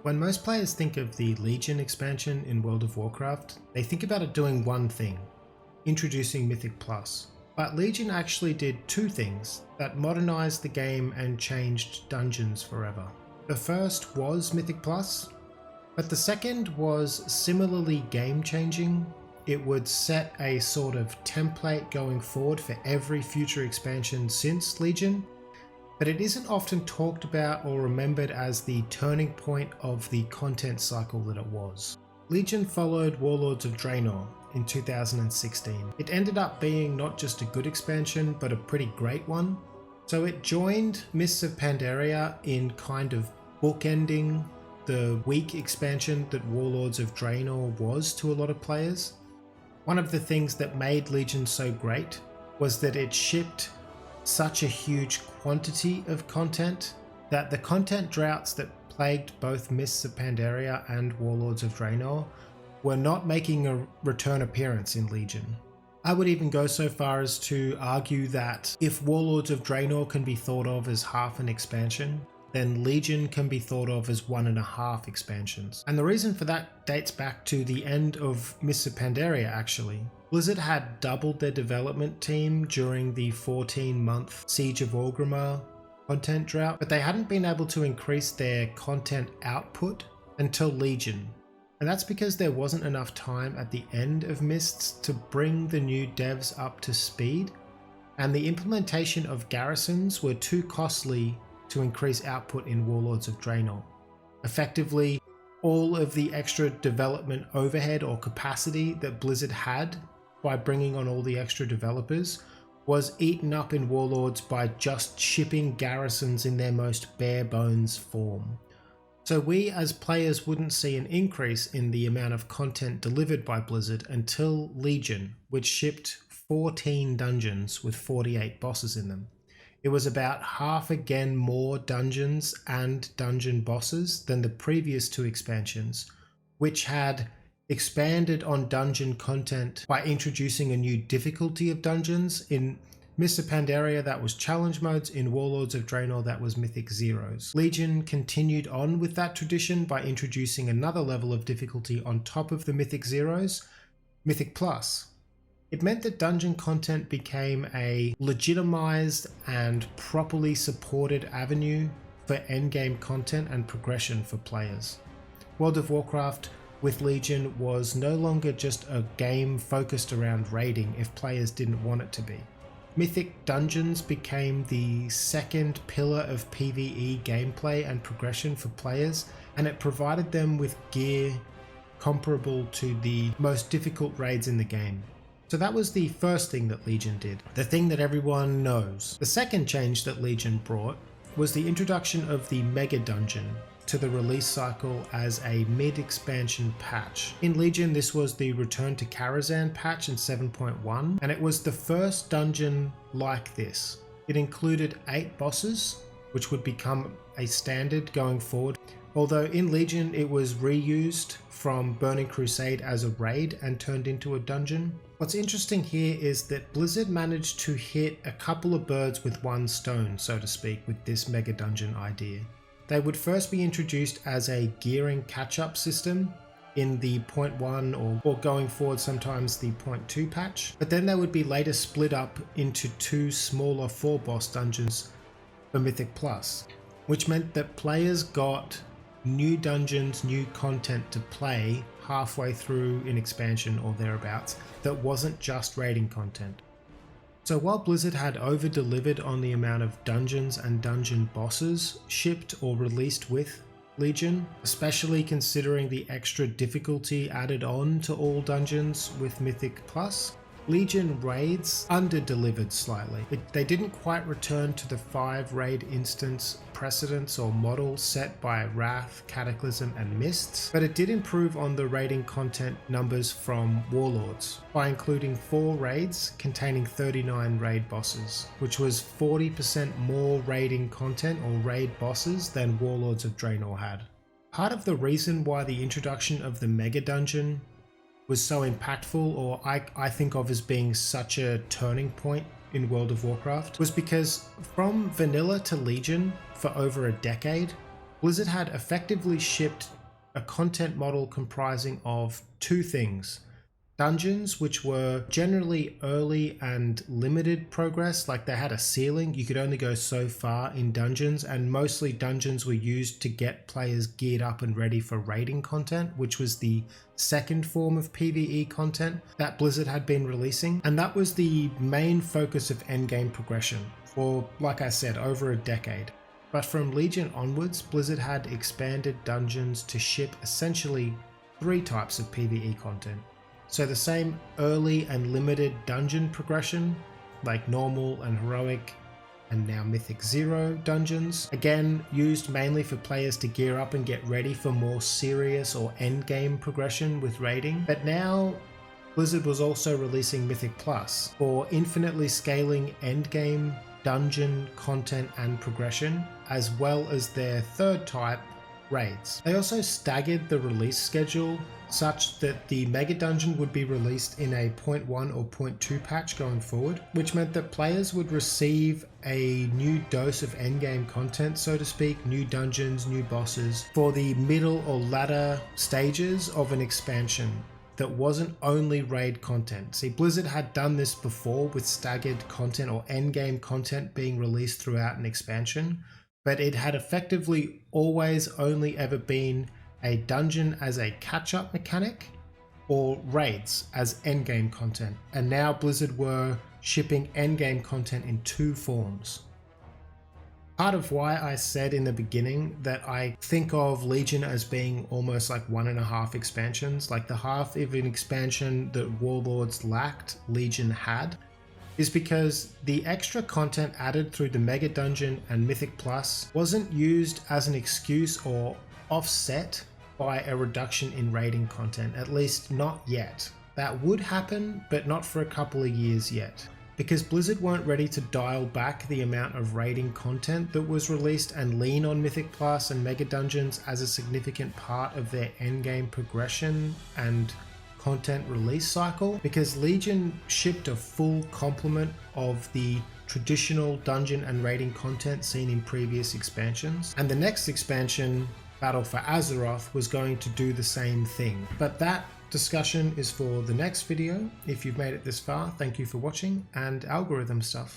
When most players think of the Legion expansion in World of Warcraft, they think about it doing one thing, introducing Mythic Plus. But Legion actually did two things that modernized the game and changed dungeons forever. The first was Mythic Plus, but the second was similarly game-changing. It would set a sort of template going forward for every future expansion since Legion, but it isn't often talked about or remembered as the turning point of the content cycle that it was. Legion followed Warlords of Draenor in 2016. It ended up being not just a good expansion, but a pretty great one. So it joined Mists of Pandaria in kind of bookending the weak expansion that Warlords of Draenor was to a lot of players. One of the things that made Legion so great was that it shipped such a huge quantity of content that the content droughts that plagued both Mists of Pandaria and Warlords of Draenor were not making a return appearance in Legion. I would even go so far as to argue that if Warlords of Draenor can be thought of as half an expansion, then Legion can be thought of as 1.5 expansions. And the reason for that dates back to the end of Mists of Pandaria actually. Blizzard had doubled their development team during the 14-month Siege of Orgrimmar content drought, but they hadn't been able to increase their content output until Legion. And that's because there wasn't enough time at the end of Mists to bring the new devs up to speed, and the implementation of garrisons were too costly to increase output in Warlords of Draenor. Effectively, all of the extra development overhead or capacity that Blizzard had by bringing on all the extra developers was eaten up in Warlords by just shipping garrisons in their most bare bones form. So we as players wouldn't see an increase in the amount of content delivered by Blizzard until Legion, which shipped 14 dungeons with 48 bosses in them. It was about half again more dungeons and dungeon bosses than the previous two expansions, which had expanded on dungeon content by introducing a new difficulty of dungeons. In Mists of Pandaria, that was challenge modes. In Warlords of Draenor, that was Mythic Zeros. Legion continued on with that tradition by introducing another level of difficulty on top of the Mythic Zeros, Mythic Plus. It meant that dungeon content became a legitimized and properly supported avenue for endgame content and progression for players. World of Warcraft with Legion was no longer just a game focused around raiding if players didn't want it to be. Mythic Dungeons became the second pillar of PvE gameplay and progression for players, and it provided them with gear comparable to the most difficult raids in the game. So that was the first thing that Legion did, the thing that everyone knows. The second change that Legion brought was the introduction of the Mega Dungeon to the release cycle as a mid-expansion patch. In Legion, this was the Return to Karazhan patch in 7.1, and it was the first dungeon like this. It included 8 bosses, which would become a standard going forward. Although in Legion it was reused from Burning Crusade as a raid and turned into a dungeon. What's interesting here is that Blizzard managed to hit a couple of birds with one stone, so to speak, with this mega dungeon idea. They would first be introduced as a gearing catch-up system in the 0.1 or going forward sometimes the 0.2 patch, but then they would be later split up into 2 smaller 4-boss dungeons for Mythic Plus, which meant that players got new dungeons, new content to play halfway through an expansion or thereabouts that wasn't just raiding content. So while Blizzard had over-delivered on the amount of dungeons and dungeon bosses shipped or released with Legion, especially considering the extra difficulty added on to all dungeons with Mythic Plus, Legion raids under-delivered slightly. They didn't quite return to the 5 raid instance precedents or model set by Wrath, Cataclysm and Mists, but it did improve on the raiding content numbers from Warlords by including 4 raids containing 39 raid bosses, which was 40% more raiding content or raid bosses than Warlords of Draenor had. Part of the reason why the introduction of the Mega Dungeon was so impactful, or I think of as being such a turning point in World of Warcraft, was because from vanilla to Legion for over a decade, Blizzard had effectively shipped a content model comprising of two things. Dungeons, which were generally early and limited progress, like they had a ceiling. You could only go so far in dungeons, and mostly dungeons were used to get players geared up and ready for raiding content, which was the second form of PvE content that Blizzard had been releasing. And that was the main focus of endgame progression for, like I said, over a decade. But from Legion onwards, Blizzard had expanded dungeons to ship essentially three types of PvE content. So the same early and limited dungeon progression, like normal and heroic and now Mythic 0 dungeons, again used mainly for players to gear up and get ready for more serious or endgame progression with raiding. But now Blizzard was also releasing Mythic Plus for infinitely scaling endgame dungeon content and progression, as well as their third type, raids. They also staggered the release schedule such that the Mega Dungeon would be released in a 0.1 or 0.2 patch going forward, which meant that players would receive a new dose of endgame content, so to speak, new dungeons, new bosses, for the middle or latter stages of an expansion that wasn't only raid content. See, Blizzard had done this before with staggered content or endgame content being released throughout an expansion, but it had effectively always only ever been a dungeon as a catch-up mechanic or raids as endgame content. And now Blizzard were shipping endgame content in two forms. Part of why I said in the beginning that I think of Legion as being almost like 1.5 expansions, like the half of an expansion that Warlords lacked, Legion had, is because the extra content added through the Mega Dungeon and Mythic Plus wasn't used as an excuse or offset by a reduction in raiding content, at least not yet. That would happen, but not for a couple of years yet, because Blizzard weren't ready to dial back the amount of raiding content that was released and lean on Mythic Plus and Mega Dungeons as a significant part of their endgame progression and content release cycle, because Legion shipped a full complement of the traditional dungeon and raiding content seen in previous expansions, and the next expansion, Battle for Azeroth, was going to do the same thing. But that discussion is for the next video. If you've made it this far, thank you for watching, and algorithm stuff.